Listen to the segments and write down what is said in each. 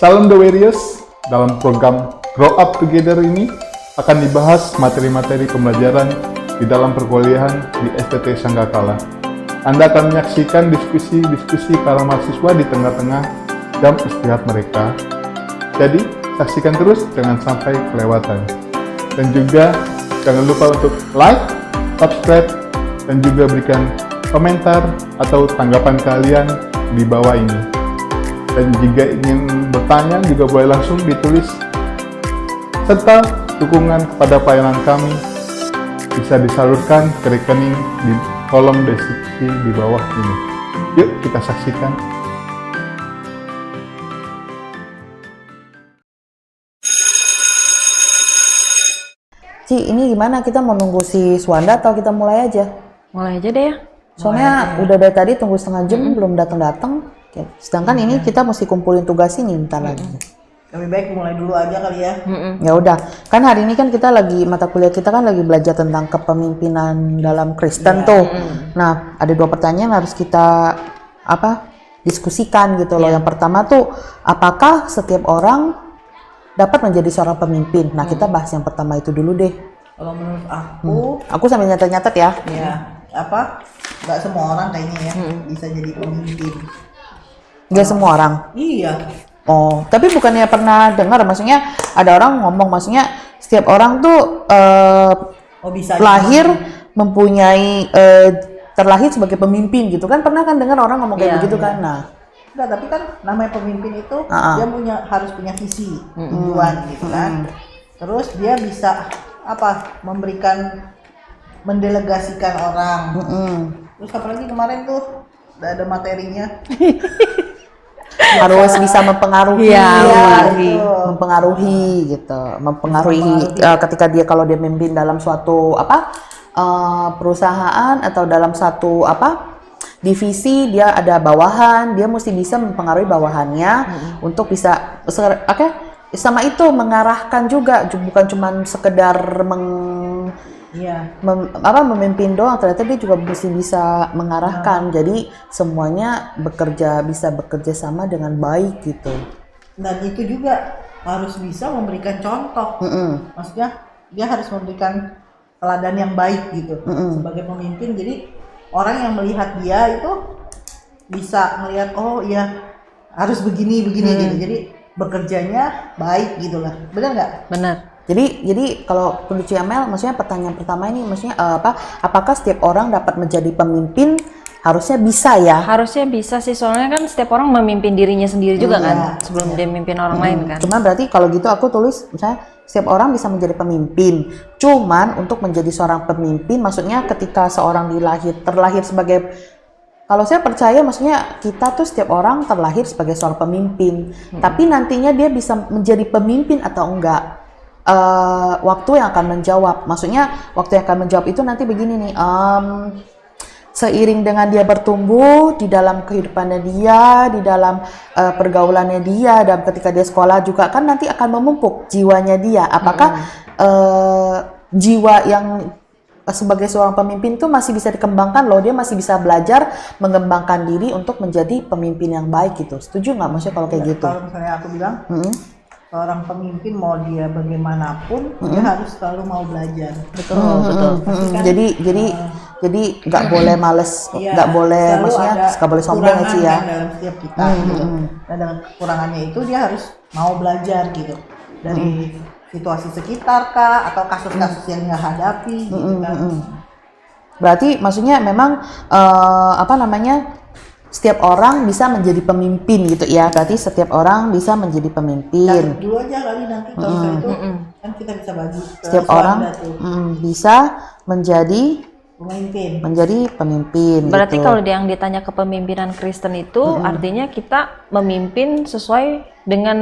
Salam The Warriors. Dalam program Grow Up Together ini akan dibahas materi-materi pembelajaran di dalam perkuliahan di STT Sanggakala. Anda akan menyaksikan diskusi-diskusi para mahasiswa di tengah-tengah jam istirahat mereka. Jadi, saksikan terus jangan sampai kelewatan. Dan juga jangan lupa untuk like, subscribe, dan juga berikan komentar atau tanggapan kalian di bawah ini. Dan jika ingin bertanya juga boleh langsung ditulis, serta dukungan kepada pelayanan kami bisa disalurkan ke rekening di kolom deskripsi di bawah ini. Yuk kita saksikan. Ci, ini gimana? Kita mau nunggu si Swanda atau kita mulai aja? Mulai aja deh ya. Soalnya udah dari tadi tunggu setengah jam belum datang-datang. Sedangkan ini kita mesti kumpulin tugas ini bentar lagi. Lebih baik mulai dulu aja kali ya. Ya udah, kan hari ini kan kita lagi mata kuliah kita kan lagi belajar tentang kepemimpinan dalam Kristen tuh. Nah, ada 2 pertanyaan yang harus kita diskusikan gitu loh. Yang pertama tuh, apakah setiap orang dapat menjadi seorang pemimpin? Nah, kita bahas yang pertama itu dulu deh. Kalau menurut aku, Aku sambil nyatet-nyatet ya. nggak semua orang kayaknya ya bisa jadi pemimpin. Nggak semua orang. Iya. Oh, tapi bukannya pernah dengar, maksudnya ada orang ngomong, maksudnya setiap orang tuh Bisa lahir mempunyai terlahir sebagai pemimpin gitu kan, pernah kan dengar orang ngomong kayak begitu kan? Nah, Enggak, tapi kan namanya pemimpin itu dia harus punya visi, tujuan gitu kan. Terus dia bisa mendelegasikan orang. Terus apalagi kemarin tuh ada materinya. harus bisa mempengaruhi, mempengaruhi. mempengaruhi ketika kalau dia memimpin dalam suatu perusahaan atau dalam satu divisi, dia ada bawahan, dia mesti bisa mempengaruhi bawahannya untuk bisa sama itu mengarahkan juga, bukan cuma sekedar memimpin doang, ternyata dia juga mesti bisa mengarahkan. Jadi semuanya bisa bekerja sama dengan baik gitu. Dan itu juga harus bisa memberikan contoh. Maksudnya dia harus memberikan teladan yang baik gitu sebagai pemimpin. Jadi orang yang melihat dia itu bisa melihat, oh iya harus begini gitu. Jadi bekerjanya baik gitulah. Benar nggak? Benar. Jadi kalau menurut Ciamel, maksudnya pertanyaan pertama ini, maksudnya apakah setiap orang dapat menjadi pemimpin? Harusnya bisa ya? Harusnya bisa sih, soalnya kan setiap orang memimpin dirinya sendiri juga kan, sebelum dia memimpin orang lain kan. Cuman berarti kalau gitu aku tulis, misalnya setiap orang bisa menjadi pemimpin. Cuman untuk menjadi seorang pemimpin, maksudnya ketika seorang terlahir sebagai, kalau saya percaya maksudnya kita tuh setiap orang terlahir sebagai seorang pemimpin. Tapi nantinya dia bisa menjadi pemimpin atau enggak? Waktu yang akan menjawab. Maksudnya waktu yang akan menjawab itu nanti begini nih, seiring dengan dia bertumbuh di dalam kehidupannya dia, di dalam pergaulannya dia, dan ketika dia sekolah juga kan nanti akan memupuk jiwanya dia. Apakah jiwa yang sebagai seorang pemimpin tuh masih bisa dikembangkan loh, dia masih bisa belajar mengembangkan diri untuk menjadi pemimpin yang baik gitu. Setuju nggak maksudnya kalau kayak gitu? Kalau misalnya aku bilang seorang pemimpin mau dia bagaimanapun dia harus selalu mau belajar. Betul. Kan, Jadi nggak boleh males, nggak boleh, maksudnya nggak boleh sombong ya Ci ya. Dalam setiap kita gitu. Dan dengan kekurangannya itu dia harus mau belajar gitu dari situasi sekitar kah atau kasus-kasus yang dia hadapi gitu kan. Berarti maksudnya memang setiap orang bisa menjadi pemimpin gitu ya. Berarti setiap orang bisa menjadi pemimpin. Dan dulu aja kali nanti kalau itu kan kita bisa bagi ke Setiap orang bisa menjadi pemimpin. Berarti gitu. kalau yang ditanya kepemimpinan Kristen itu artinya kita memimpin sesuai dengan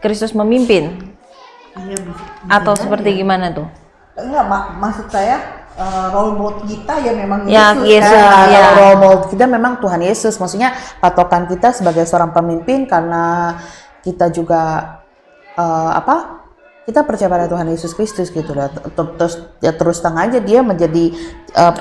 Kristus memimpin. Iya, bisa Atau jadi seperti ya. gimana tuh? Enggak, maksud saya role model kita ya memang Yesus. Kalau Ya. role model kita memang Tuhan Yesus. Maksudnya patokan kita sebagai seorang pemimpin karena kita juga kita percaya pada Tuhan Yesus Kristus gitu lah. Terus terang aja dia menjadi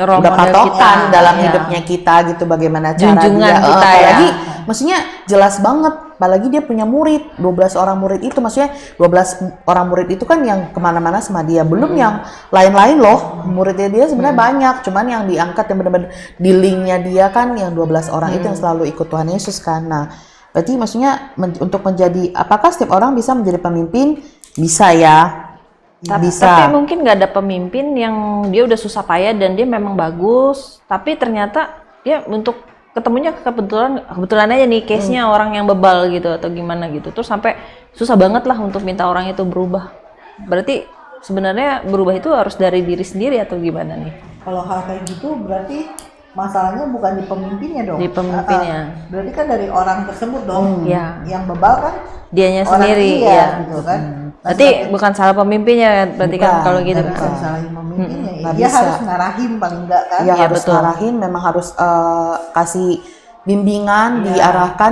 Role udah model patokan kita, dalam ya. hidupnya kita gitu, bagaimana cara Junjungan dia kita ya. apalagi maksudnya jelas banget apalagi dia punya murid, 12 orang murid itu, maksudnya 12 orang murid itu kan yang kemana-mana sama dia, belum yang lain-lain loh, muridnya dia sebenarnya banyak, cuman yang diangkat yang benar-benar di linknya dia kan yang 12 orang itu yang selalu ikut Tuhan Yesus kan. Nah, berarti maksudnya untuk menjadi, apakah setiap orang bisa menjadi pemimpin? Bisa ya, bisa. Tapi mungkin nggak ada pemimpin yang dia udah susah payah dan dia memang bagus, tapi ternyata dia untuk ketemunya kebetulan aja nih case-nya orang yang bebal gitu atau gimana gitu, terus sampai susah banget lah untuk minta orang itu berubah. Berarti sebenarnya berubah itu harus dari diri sendiri atau gimana nih? Kalau hal kayak gitu berarti masalahnya bukan di pemimpinnya dong. Di pemimpinnya. Berarti kan dari orang tersebut dong. Ya. Yang bebal kan Dianya orang sendiri, iya, ya. gitu kan. Berarti bukan salah pemimpinnya, berarti kan Bukan, kalau gitu. Nggak bisa disalahin pemimpinnya. nggak Dia bisa. harus ngarahin paling enggak kan. Ya, Iya, harus betul. ngarahin, memang harus kasih bimbingan, diarahkan,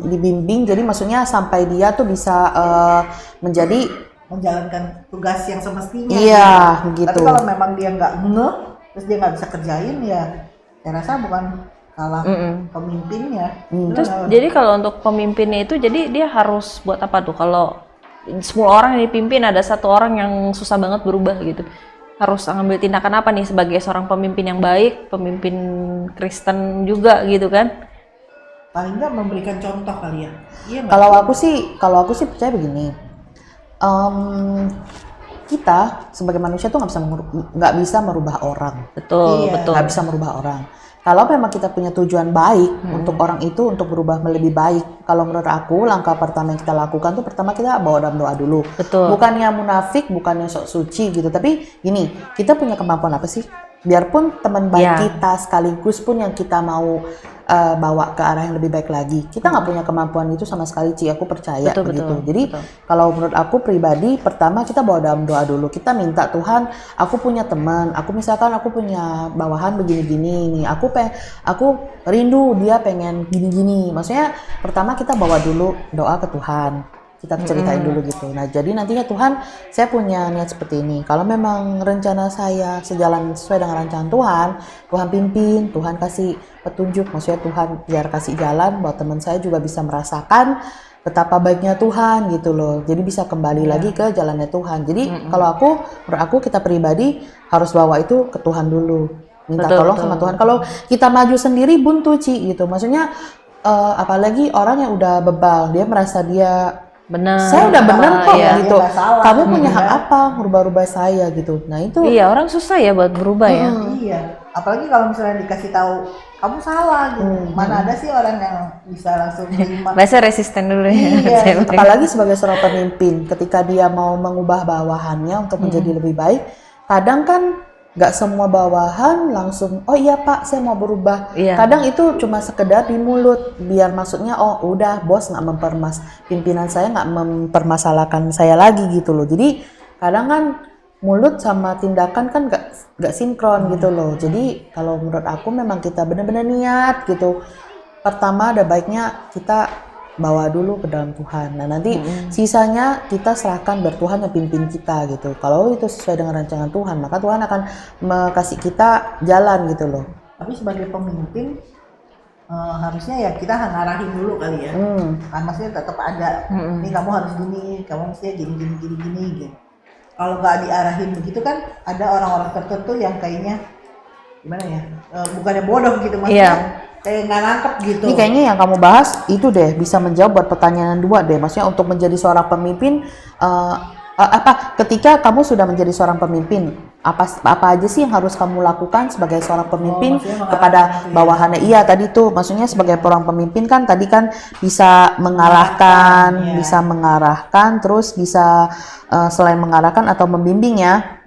dibimbing. Jadi maksudnya sampai dia tuh bisa menjadi Menjalankan tugas yang semestinya. Iya, gitu. gitu. Tapi kalau memang dia nggak ngeh, terus dia nggak bisa kerjain, ya saya rasa bukan salah pemimpinnya. Terus jadi kalau untuk pemimpinnya itu, jadi dia harus buat apa tuh? Kalau 10 orang yang dipimpin, ada satu orang yang susah banget berubah gitu, harus ngambil tindakan apa nih sebagai seorang pemimpin yang baik, pemimpin Kristen juga gitu kan? Paling nggak memberikan contoh kali ya. Iya nggak? Kalau aku sih percaya begini, kita sebagai manusia tuh nggak bisa merubah orang, Betul, Iya. betul. nggak bisa merubah orang. Kalau memang kita punya tujuan baik untuk orang itu untuk berubah lebih baik, kalau menurut aku langkah pertama yang kita lakukan tuh pertama kita bawa dalam doa dulu. Betul. Bukannya munafik, bukannya sok suci gitu, tapi gini, kita punya kemampuan apa sih? Biarpun teman baik Ya. kita sekaligus pun yang kita mau bawa ke arah yang lebih baik lagi, kita nggak punya kemampuan itu sama sekali, Ci. Aku percaya Betul, begitu. betul, Jadi betul. kalau menurut aku pribadi, pertama kita bawa dalam doa dulu. Kita minta Tuhan, aku punya teman, aku misalkan aku punya bawahan begini-gini nih, aku rindu dia pengen gini-gini. Maksudnya pertama kita bawa dulu doa ke Tuhan. Kita ceritain dulu gitu. Nah, jadi nantinya Tuhan, saya punya niat seperti ini. Kalau memang rencana saya sejalan sesuai dengan rancangan Tuhan, Tuhan pimpin, Tuhan kasih petunjuk, maksudnya Tuhan biar kasih jalan buat teman saya juga bisa merasakan betapa baiknya Tuhan gitu loh. Jadi bisa kembali lagi ke jalannya Tuhan. Jadi menurut aku kita pribadi harus bawa itu ke Tuhan dulu. Minta Betul, tolong betul. sama Tuhan. Kalau kita maju sendiri buntu, Ci, gitu. Maksudnya apalagi orang yang udah bebal, dia merasa dia Benar. saya udah bener kok Iya. gitu. Dia nggak salah. Kamu punya hak apa merubah-rubah saya gitu. Nah itu Iya, orang susah ya buat berubah ya. Iya. Apalagi kalau misalnya dikasih tahu kamu salah gitu. Mana ada sih orang yang bisa langsung terima. Bahasa resisten dulu ya. Iya, Saya gitu. apalagi sebagai seorang pemimpin, ketika dia mau mengubah bawahannya untuk menjadi lebih baik, kadang kan nggak semua bawahan langsung, oh iya Pak, saya mau berubah. Iya. Kadang itu cuma sekedar di mulut, biar maksudnya, oh udah bos nggak pimpinan saya nggak mempermasalahkan saya lagi gitu loh. Jadi kadang kan mulut sama tindakan kan nggak sinkron gitu loh. Jadi kalau menurut aku memang kita benar-benar niat gitu. Pertama ada baiknya kita bawa dulu ke dalam Tuhan. Nah nanti sisanya kita serahkan biar Tuhan yang pimpin kita gitu. Kalau itu sesuai dengan rancangan Tuhan, maka Tuhan akan kasih kita jalan gitu loh. Tapi sebagai pemimpin harusnya ya kita ngarahin dulu kali ya. Kan maksudnya tetap ada. Nih kamu harus gini, kamu mestinya gini gitu. Kalau nggak diarahin begitu kan ada orang-orang tertentu yang kayaknya gimana ya? Bukannya bodoh gitu maksudnya. Iya. Kayak nggak nangkep gitu. Ini kayaknya yang kamu bahas itu deh bisa menjawab buat pertanyaan dua deh. Maksudnya untuk menjadi seorang pemimpin ketika kamu sudah menjadi seorang pemimpin apa aja sih yang harus kamu lakukan sebagai seorang pemimpin maksudnya kepada mengarahkan gitu ya. bawahannya? Iya tadi tuh maksudnya sebagai seorang pemimpin kan tadi kan bisa mengarahkan, Iya. bisa mengarahkan, terus bisa selain mengarahkan atau membimbing ya.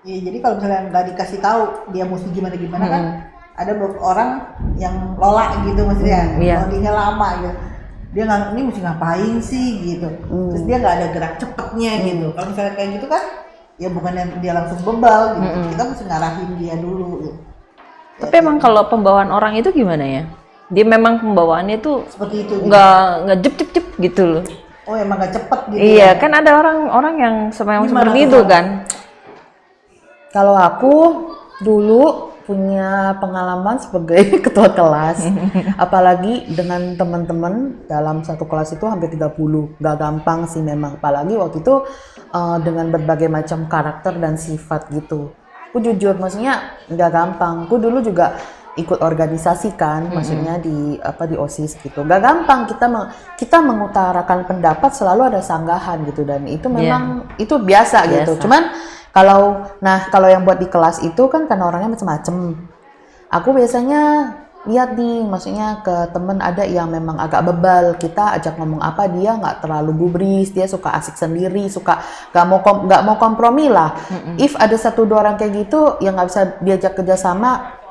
Iya, jadi kalau misalnya nggak dikasih tahu dia mesti gimana kan ada beberapa orang yang lola gitu maksudnya, Iya. loadingnya lama gitu. Dia nggak, ini mesti ngapain sih gitu. Terus dia nggak ada gerak cepetnya gitu. Kalau misalnya kayak gitu kan, ya bukannya dia langsung bebal gitu. Kita mesti ngarahin dia dulu. Gitu. Tapi emang kalau pembawaan orang itu gimana ya? Dia memang pembawaannya tuh Seperti itu. Gitu. nggak jep gitu loh. Oh emang nggak cepet gitu. Iya, ya? kan ada orang yang Gimana seperti tuh, itu Bang? kan. Kalau aku dulu punya pengalaman sebagai ketua kelas, apalagi dengan teman-teman dalam satu kelas itu hampir 30, gak gampang sih memang, apalagi waktu itu dengan berbagai macam karakter dan sifat gitu. Aku jujur, maksudnya gak gampang. Aku dulu juga ikut organisasi kan, maksudnya di OSIS gitu. Gak gampang kita mengutarakan pendapat, selalu ada sanggahan gitu, dan itu memang itu biasa gitu. Cuman kalau yang buat di kelas itu kan karena orangnya macam-macam. Aku biasanya lihat nih, maksudnya ke temen ada yang memang agak bebal, kita ajak ngomong apa dia nggak terlalu gubris, dia suka asik sendiri, suka nggak mau kompromi lah. If ada 1-2 orang kayak gitu yang nggak bisa diajak kerjasama,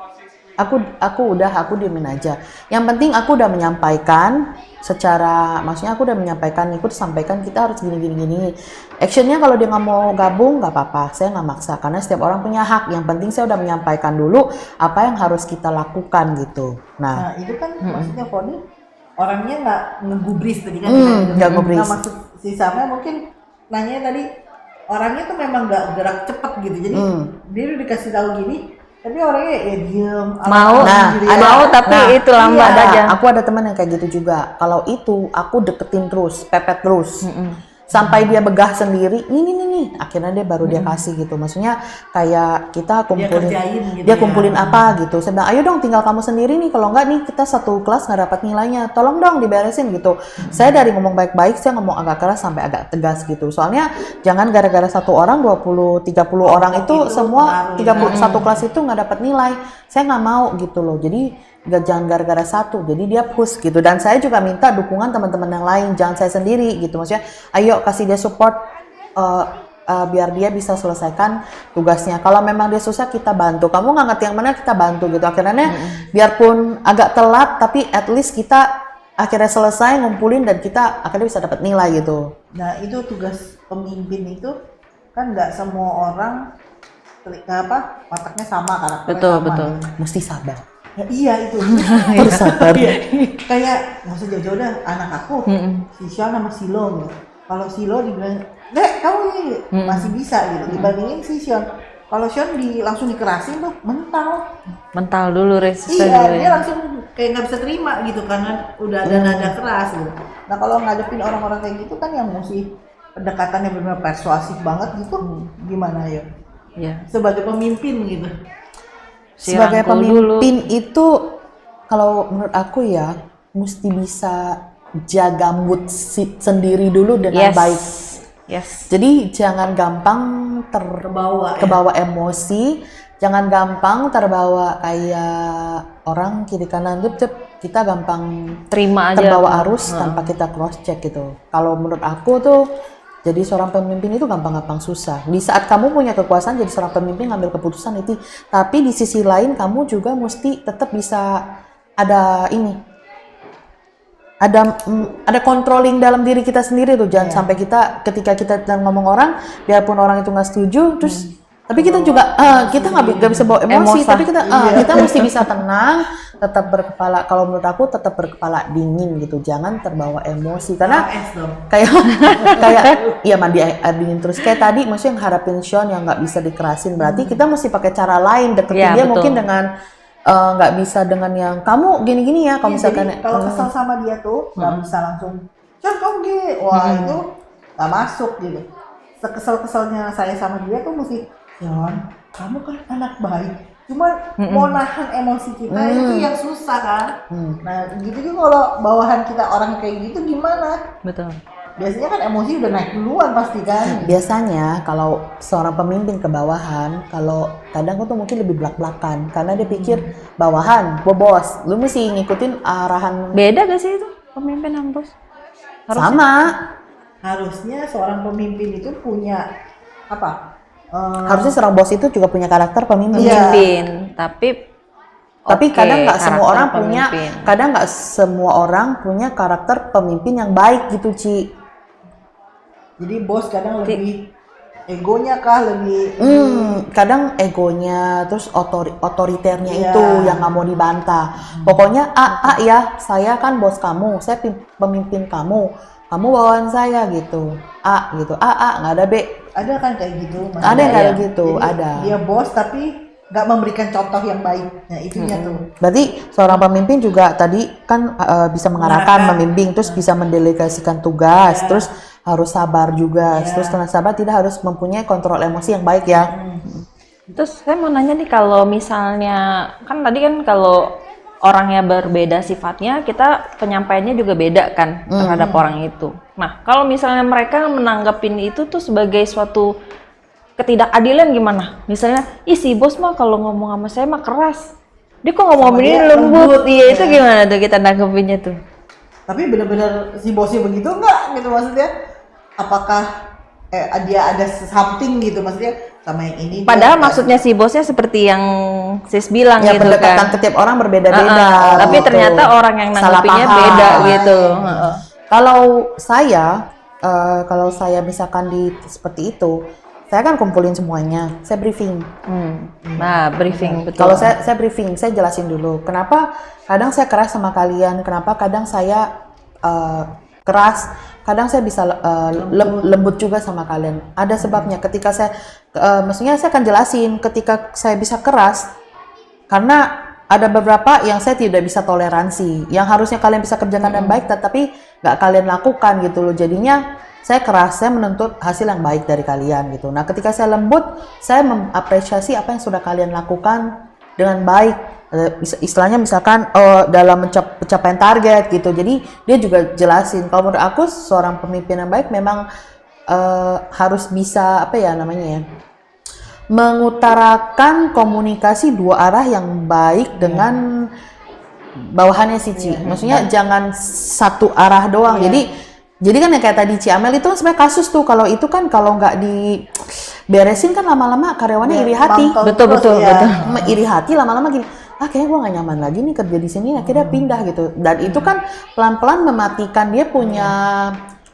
aku diemin aja. Yang penting aku udah menyampaikan maksudnya aku udah menyampaikan, ikut sampaikan kita harus gini. Actionnya kalau dia nggak mau gabung nggak apa-apa, saya nggak maksa karena setiap orang punya hak. Yang penting saya udah menyampaikan dulu apa yang harus kita lakukan gitu. Nah itu kan maksudnya Foni orangnya nggak ngegubris tadi kan, nggak ngegubris. Nah maksud si Sama mungkin nanya tadi orangnya tuh memang nggak gerak cepet gitu, jadi dia udah dikasih tahu gini tapi orangnya ya diem, mau tapi itu lambat aja. Aku ada teman yang kayak gitu juga. Kalau itu aku deketin terus, pepet terus. Sampai dia begah sendiri, nih, akhirnya dia baru dia kasih gitu. Maksudnya kayak kita kumpulin, dia kumpulin apa gitu. Saya bilang, ayo dong tinggal kamu sendiri nih, kalau enggak nih kita satu kelas nggak dapat nilainya, tolong dong diberesin gitu. Saya dari ngomong baik-baik, saya ngomong agak keras sampai agak tegas gitu. Soalnya jangan gara-gara satu orang, 20-30 orang itu semua 31 kelas itu nggak dapat nilai. Saya nggak mau gitu loh. Jadi jangan gara-gara satu, jadi dia push gitu. Dan saya juga minta dukungan teman-teman yang lain, jangan saya sendiri gitu. Maksudnya ayo kasih dia support biar dia bisa selesaikan tugasnya. Kalau memang dia susah kita bantu, kamu nggak ngerti yang mana kita bantu gitu. Akhirnya biarpun agak telat tapi at least kita akhirnya selesai ngumpulin dan kita akhirnya bisa dapat nilai gitu. Nah itu tugas pemimpin itu kan nggak semua orang otaknya sama, karakternya sama. Betul. Mesti sabar. Ya, iya itu. Harus sabar. Kayak nggak usah jauh-jauh dah, anak aku si Sean sama Silo gitu. Kalau Silo dibilang, Dek kamu ini masih bisa gitu, dibandingin si Sean. Kalau Sean langsung dikerasin tuh mental dulu resisten. Iya, dia langsung kayak nggak bisa terima gitu karena udah ada nada keras gitu. Nah kalau ngadepin orang-orang kayak gitu kan yang mesti pendekatannya benar-benar persuasif banget gitu, gimana ya? Iya. Sebagai pemimpin gitu. Sebagai pemimpin itu kalau menurut aku ya mesti bisa jaga mood sendiri dulu dengan baik. Jadi jangan gampang kebawa emosi, jangan gampang terbawa kayak orang kiri kanan kita gampang terima aja terbawa arus tanpa kita cross check gitu. Kalau menurut aku tuh jadi seorang pemimpin itu gampang-gampang susah. Di saat kamu punya kekuasaan jadi seorang pemimpin ngambil keputusan itu, tapi di sisi lain kamu juga mesti tetap bisa ada controlling dalam diri kita sendiri tuh. Jangan sampai ketika kita ngomong orang, biarpun orang itu nggak setuju, terus tapi kita juga kita nggak bisa bawa emosi, tapi kita mesti bisa tenang, tetap berkepala. Kalau menurut aku tetap berkepala dingin gitu, jangan terbawa emosi karena kayak ya mandi air dingin terus kayak tadi, maksudnya yang harapin Sean yang nggak bisa dikerasin, berarti kita mesti pakai cara lain deketin dia. Mungkin dengan nggak bisa dengan yang kamu gini-gini ya. Kalau misalkan kalau kesel sama dia tuh nggak bisa langsung Sean kamu gini, wah itu nggak masuk gitu. Sekesel-keselnya saya sama dia tuh mesti Sean, kamu kan anak baik, cuma mau nahan emosi kita itu yang susah kan. Nah gitu juga kalau bawahan kita orang kayak gitu gimana? Betul. Biasanya kan emosi udah naik duluan pasti kan. Biasanya kalau seorang pemimpin ke bawahan, kalau kadang tuh mungkin lebih belak-belakan karena dia pikir bawahan, bos, lu mesti ngikutin arahan. Beda gak sih itu pemimpin sama bos? Sama. Harusnya seorang pemimpin itu punya apa? Harusnya seorang bos itu juga punya karakter pemimpin. Tapi kadang nggak semua orang punya, kadang nggak semua orang punya karakter pemimpin yang baik gitu, Ci. Jadi bos kadang lebih egonya kah, lebih kadang egonya, terus otoriternya itu yang nggak mau dibantah. Pokoknya ya, saya kan bos kamu, saya pemimpin kamu bawahan saya gitu. Gitu. Nggak ada B. Ada kan kayak gitu. Ada yang kayak gitu, jadi ada. Dia bos tapi nggak memberikan contoh yang baik. Nah itunya tuh. Berarti seorang pemimpin juga tadi kan bisa mengarahkan, membimbing, terus bisa mendelegasikan tugas, terus harus sabar juga. Terus karena sabar tidak harus mempunyai kontrol emosi yang baik ya. Terus saya mau nanya nih, kalau misalnya kan tadi kan kalau orangnya berbeda sifatnya, kita penyampaiannya juga beda kan terhadap orang itu. Nah, kalau misalnya mereka menanggapin itu tuh sebagai suatu ketidakadilan gimana? Misalnya, ih si bos mah kalau ngomong sama saya mah keras. Dia kok ngomong ini lembut. Iya, itu gimana tuh kita nanggepinnya tuh? Tapi benar-benar si bosnya begitu enggak gitu maksudnya? Apakah dia ada something gitu maksudnya sama yang ini? Padahal maksudnya si bosnya seperti yang sis bilang Ya gitu pendekatan kan. ke tiap orang berbeda-beda. Tapi gitu. ternyata orang yang Salah nanggepinnya paham. beda gitu. Kalau saya misalkan seperti itu, saya kan kumpulin semuanya, saya briefing. Nah, briefing betul. Kalau saya briefing, saya jelasin dulu kenapa kadang saya keras sama kalian, kenapa kadang saya keras, kadang saya bisa lembut juga sama kalian. Ada sebabnya. Ketika saya, maksudnya saya akan jelasin ketika saya bisa keras, karena ada beberapa yang saya tidak bisa toleransi, yang harusnya kalian bisa kerjakan dengan baik, tetapi nggak kalian lakukan gitu loh. Jadinya saya keras, saya menuntut hasil yang baik dari kalian gitu. Nah, ketika saya lembut, saya mengapresiasi apa yang sudah kalian lakukan dengan baik. Istilahnya misalkan dalam pencapaian target gitu. Jadi dia juga jelasin. Kalau menurut aku seorang pemimpin yang baik memang harus bisa mengutarakan komunikasi dua arah yang baik dengan bawahannya si Ci. Maksudnya jangan satu arah doang. Jadi kan yang kayak tadi Ci Amel itu sebenarnya kasus tuh. Kalau itu kan kalau nggak diberesin kan lama-lama karyawannya iri hati. Betul. Iri hati lama-lama gini. Kayaknya gue gak nyaman lagi nih kerja di sini, akhirnya pindah gitu. Dan itu kan pelan-pelan mematikan dia punya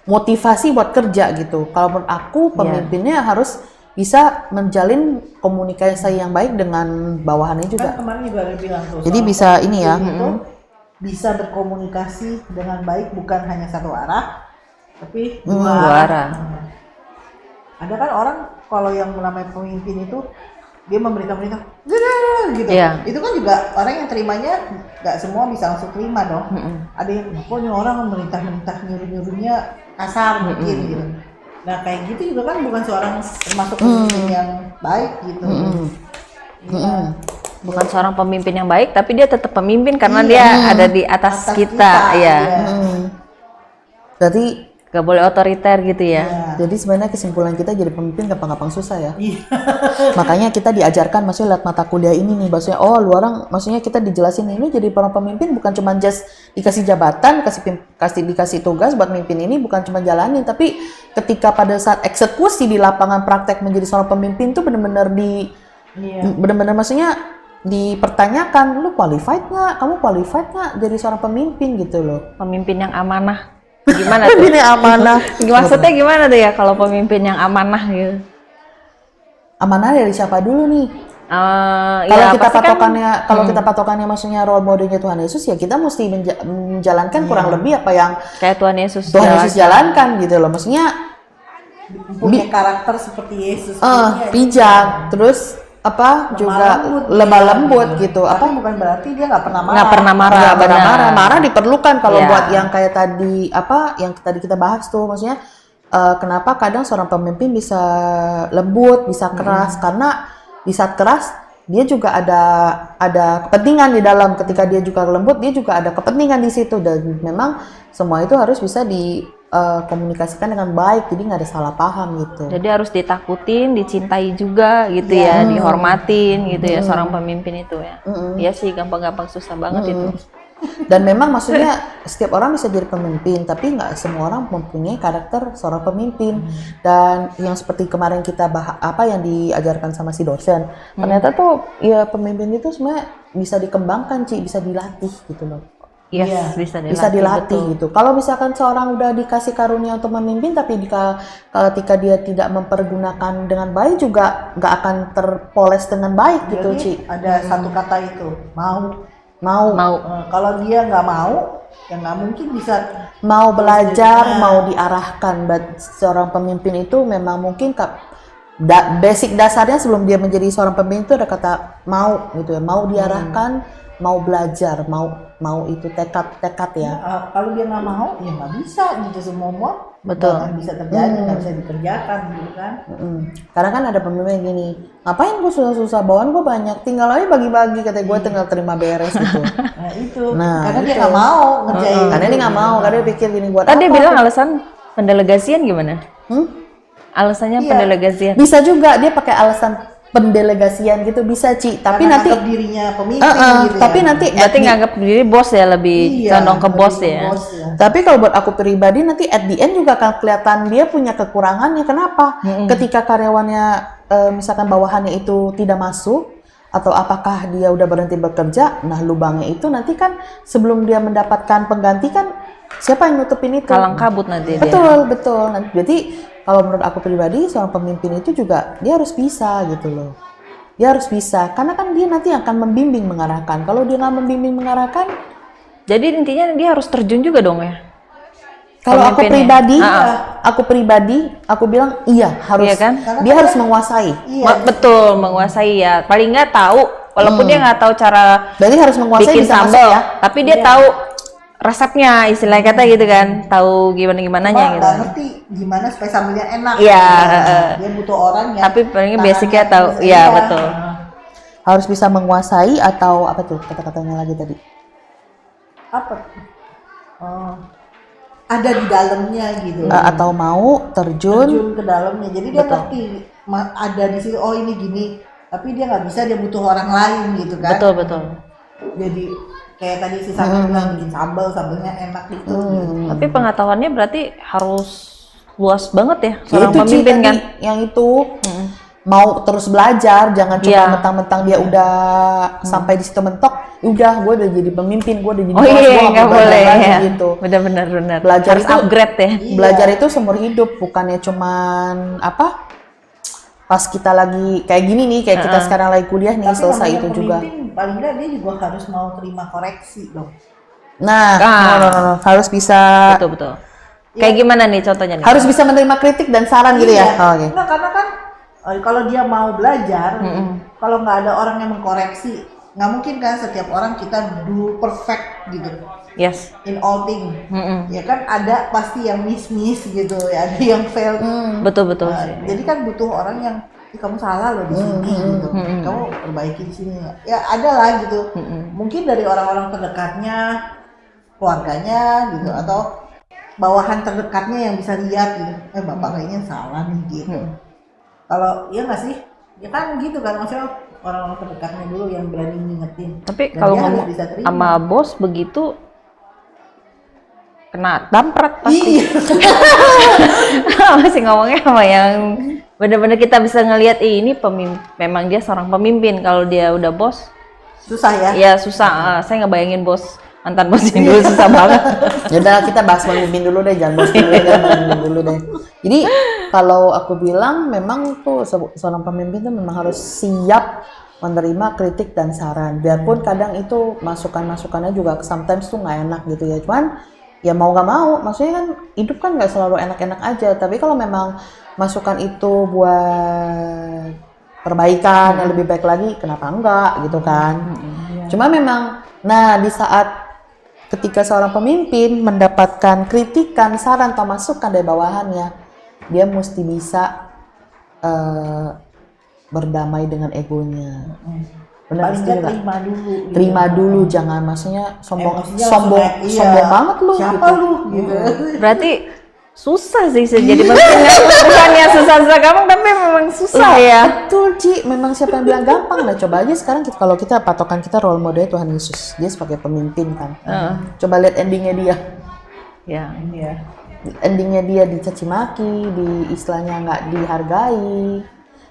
motivasi buat kerja gitu. Kalau menurut aku pemimpinnya harus bisa menjalin komunikasi yang baik dengan bawahannya juga. Kan kemarin juga ada bilang tuh. Jadi bisa ini ya. Bisa berkomunikasi dengan baik bukan hanya satu arah, tapi dua arah. Ada kan orang kalau yang namanya pemimpin itu dia memberikan gitu. Itu kan juga orang yang terimanya nggak semua bisa langsung terima dong. Ada yang pokoknya orang memerintah nyuruh-nyuruhnya kasar mungkin gitu. Nah kayak gitu juga kan bukan seorang termasuk pemimpin yang baik gitu. Bukan seorang pemimpin yang baik, tapi dia tetap pemimpin karena dia ada di atas kita ya. Berarti gak boleh otoriter gitu ya. Jadi sebenarnya kesimpulan kita jadi pemimpin gampang-gampang susah ya. Makanya kita diajarkan maksudnya lewat mata kuliah ini nih, maksudnya maksudnya kita dijelasin ini jadi para pemimpin bukan cuma just dikasih jabatan, dikasih tugas buat mimpin ini, bukan cuma jalanin, tapi ketika pada saat eksekusi di lapangan praktek menjadi seorang pemimpin tuh benar-benar benar-benar maksudnya dipertanyakan, lu qualified nggak? Kamu qualified nggak jadi seorang pemimpin gitu loh? Pemimpin yang amanah. Gimana tuh? Ini amanah. Maksudnya gimana tuh ya kalau pemimpin yang amanah gitu? Amanah dari siapa dulu nih? Kalau kita patokannya maksudnya role modelnya Tuhan Yesus, ya kita mesti menjalankan kurang lebih apa yang kayak Tuhan Yesus jalankan gitu loh. Maksudnya punya karakter seperti Yesus. Bijak, terus juga lemah lembut gitu. Bukan berarti dia nggak pernah marah. Nggak pernah marah. Marah diperlukan kalau buat yang kayak tadi yang tadi kita bahas tuh, maksudnya kenapa kadang seorang pemimpin bisa lembut, bisa keras, karena di saat keras dia juga ada kepentingan di dalam. Ketika dia juga lembut, dia juga ada kepentingan di situ, dan memang semua itu harus bisa komunikasikan dengan baik, jadi nggak ada salah paham gitu. Jadi harus ditakutin, dicintai juga gitu ya, dihormatin gitu ya seorang pemimpin itu ya. Iya sih, gampang-gampang susah banget itu. Dan memang maksudnya setiap orang bisa jadi pemimpin, tapi nggak semua orang mempunyai karakter seorang pemimpin. Dan yang seperti kemarin kita bahas yang diajarkan sama si dosen, ternyata tuh ya pemimpin itu sebenarnya bisa dikembangkan, bisa dilatih gitu loh. Bisa dilatih gitu. Kalau misalkan seorang udah dikasih karunia untuk memimpin, tapi ketika dia tidak mempergunakan dengan baik juga nggak akan terpoles dengan baik gitu, Ci. Ada satu kata itu, mau. Kalau dia nggak mau, ya nggak mungkin bisa. Mau belajar, mau diarahkan. Seorang pemimpin itu memang mungkin basic dasarnya sebelum dia menjadi seorang pemimpin itu ada kata mau gitu ya, mau diarahkan, mau belajar, mau itu tekad ya. Kalau dia nggak mau, ya nggak bisa gitu semua. Betul. Nggak bisa terjadi, nggak bisa dikerjakan gitu kan. Karena kan ada pemimpin yang gini, ngapain gue susah-susah, bawaan gue banyak, tinggal aja bagi-bagi, kata gue tinggal terima beres gitu. Nah itu, Nah, karena dia itu. nggak mau ngerjain. Karena dia nggak mau, karena dia pikir gini buat Tadi apa? bilang alasan pendelegasian gimana? Alasannya Iya. pendelegasian. Bisa juga dia pakai alasan pendelegasian gitu, bisa Ci, tapi Karena nanti nganggap dirinya pemimpin gitu tapi ya. nanti Berarti nganggap diri bos ya, lebih Iya, condong ke lebih bos ke ya. bos ya. Tapi kalau buat aku pribadi nanti at the end juga akan kelihatan dia punya kekurangannya. Kenapa? Ketika karyawannya misalkan bawahannya itu tidak masuk atau apakah dia udah berhenti bekerja, nah lubangnya itu nanti kan sebelum dia mendapatkan pengganti kan siapa yang nutupin itu? Kalang kabut nanti dia. Betul. Nah, jadi kalau menurut aku pribadi seorang pemimpin itu juga dia harus bisa gitu loh. Dia harus bisa karena kan dia nanti akan membimbing mengarahkan. Kalau dia nggak membimbing mengarahkan, Jadi intinya dia harus terjun juga dong ya. kalau aku Pemimpinnya. pribadi, aku bilang iya harus. Iya kan? Dia harus menguasai. Iya. Betul, menguasai ya. Paling nggak tahu, walaupun dia nggak tahu cara Berarti harus menguasai bikin bisa masuk sambal, ya. tapi dia tahu resepnya, istilahnya kata gitu kan, tahu gimananya gitu. Nggak ngerti gimana supaya sambelnya enak. Iya, Dia butuh orang yang. Tapi paling tangannya basicnya tahu. bisa- Iya, betul. Harus bisa menguasai atau apa tuh kata-katanya lagi tadi? Apa? Oh, ada di dalamnya gitu. Atau mau terjun. Terjun ke dalamnya. Jadi dia ngerti ada di situ. Oh ini gini. Tapi dia nggak bisa. Dia butuh orang lain gitu kan. Betul. Jadi kayak tadi si Sandra bilang bikin sambelnya enak gitu. Tapi pengetahuannya berarti harus luas banget ya, Ya seorang itu Ci, pemimpin tadi, kan. yang itu mau terus belajar, jangan cuma Iya. mentang-mentang dia udah sampai di situ mentok, udah gue udah jadi pemimpin, gue udah jadi Oh bos, iya, gua nggak mau belajar boleh lagi ya. gitu. Benar. Belajar Harus itu upgrade ya. Belajar itu seumur hidup, bukannya cuman apa? Pas kita lagi kayak gini nih, kayak kita sekarang lagi kuliah nih, Tapi selesai namanya itu juga. pemimpin, paling nggak dia juga harus mau terima koreksi dong. Nah, no. Harus bisa Betul. Kayak gimana nih contohnya nih? harus bisa menerima kritik dan saran gitu ya. Oh, oke. Nah, karena kan kalau dia mau belajar, kalau nggak ada orang yang mengkoreksi, nggak mungkin kan setiap orang kita do perfect gitu. Yes. In all thing, ya kan ada pasti yang miss gitu, ya ada yang fail. Betul Nah, sih. jadi kan butuh orang yang "Ih, kamu salah loh di sini gitu, kamu perbaiki di sini. Ya ada lah gitu. Mungkin dari orang-orang terdekatnya, keluarganya gitu, atau bawahan terdekatnya yang bisa lihat gitu. Bapak kayaknya salah nih gitu. Kalau iya nggak sih, ya kan gitu kan maksudnya orang-orang terdekatnya dulu yang berani ngingetin. Tapi Dan kalau dia harus ngomong bisa terima. sama bos begitu kena damprat pasti. Masih ngomongnya sama yang benar-benar kita bisa ngelihat ini memang dia seorang pemimpin. Kalau dia udah bos, Susah ya. ya susah. Saya ngebayangin mantan bos yang dulu susah banget. Yaudah kita bahas pemimpin dulu deh, jangan bahas dulu deh, pemimpin dulu deh. Jadi kalau aku bilang memang tuh seorang pemimpin tuh memang harus siap menerima kritik dan saran. Biarpun kadang itu masukan-masukannya juga sometimes tuh nggak enak gitu ya. Cuman ya mau nggak mau, maksudnya kan hidup kan nggak selalu enak-enak aja. Tapi kalau memang masukan itu buat perbaikan yang lebih baik lagi, kenapa enggak gitu kan? Cuma memang, nah di saat ketika seorang pemimpin mendapatkan kritikan, saran atau masukan dari bawahannya, dia mesti bisa berdamai dengan egonya. Benar, Paling setuju nggak nggak? terima dulu. gitu. Terima dulu, jangan maksudnya sombong Emosinya langsung naik, iya. sombong banget lu. Siapa gitu. lu gitu. Berarti susah sih jadi pemimpin. Bukannya susah-susah gampang, tapi memang susah ya. Betul Ci, memang siapa yang bilang gampang. Nah coba aja sekarang kalau kita patokan kita role model Tuhan Yesus, dia sebagai pemimpin kan. Coba lihat endingnya dia. Ya. Iya. Endingnya dia dicaci maki, di istilahnya nggak dihargai,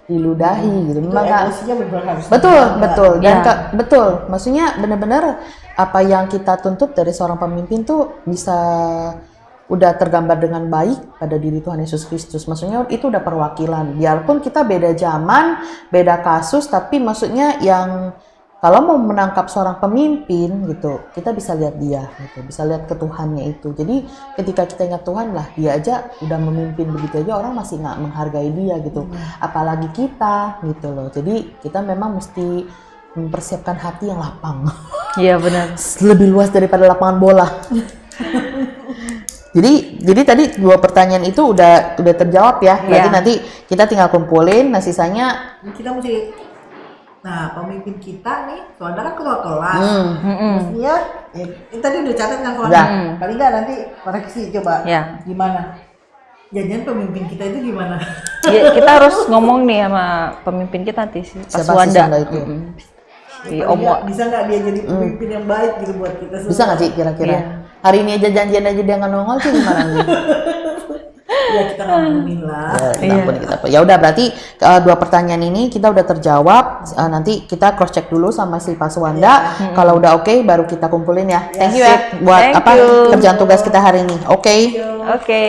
diludahi gitu. Itu Memang nggak- emosinya benar harus betul dijaga. betul dan Ya. betul. Maksudnya benar-benar apa yang kita tuntut dari seorang pemimpin tuh bisa udah tergambar dengan baik pada diri Tuhan Yesus Kristus. Maksudnya itu udah perwakilan. Biarpun kita beda zaman, beda kasus, tapi maksudnya yang kalau mau menangkap seorang pemimpin gitu, kita bisa lihat dia gitu, bisa lihat ke Tuhannya itu. Jadi ketika kita ingat Tuhan lah, dia aja udah memimpin begitu aja orang masih nggak menghargai dia gitu. Apalagi kita gitu loh. Jadi kita memang mesti mempersiapkan hati yang lapang. Iya benar. Lebih luas daripada lapangan bola. Jadi tadi 2 pertanyaan itu udah terjawab ya. Berarti Iya. nanti kita tinggal kumpulin. Nah sisanya Kita mesti, nah pemimpin kita nih, Suanda kan ketua kelas. Mestinya, tadi udah catat kan Suanda. Udah. Paling nggak nanti koreksi coba. Ya. Gimana? Jangan pemimpin kita itu gimana? Ya, kita harus ngomong nih sama pemimpin kita nanti si Pak Siapa si Suwanda. Suwanda itu? Si Paling Om nggak, bisa nggak dia jadi pemimpin yang baik gitu buat kita semua? bisa nggak sih kira-kira? Iya. Hari ini aja janjian aja dia nggak nongol sih gimana nih? Ya kita ngomongin lah. Ya udah berarti 2 pertanyaan ini kita udah terjawab. Nanti kita cross check dulu sama si Pak Suwanda. Kalau udah oke baru kita kumpulin ya. Thank you ya buat Thank apa you. kerjaan tugas kita hari ini. Oke. Oke.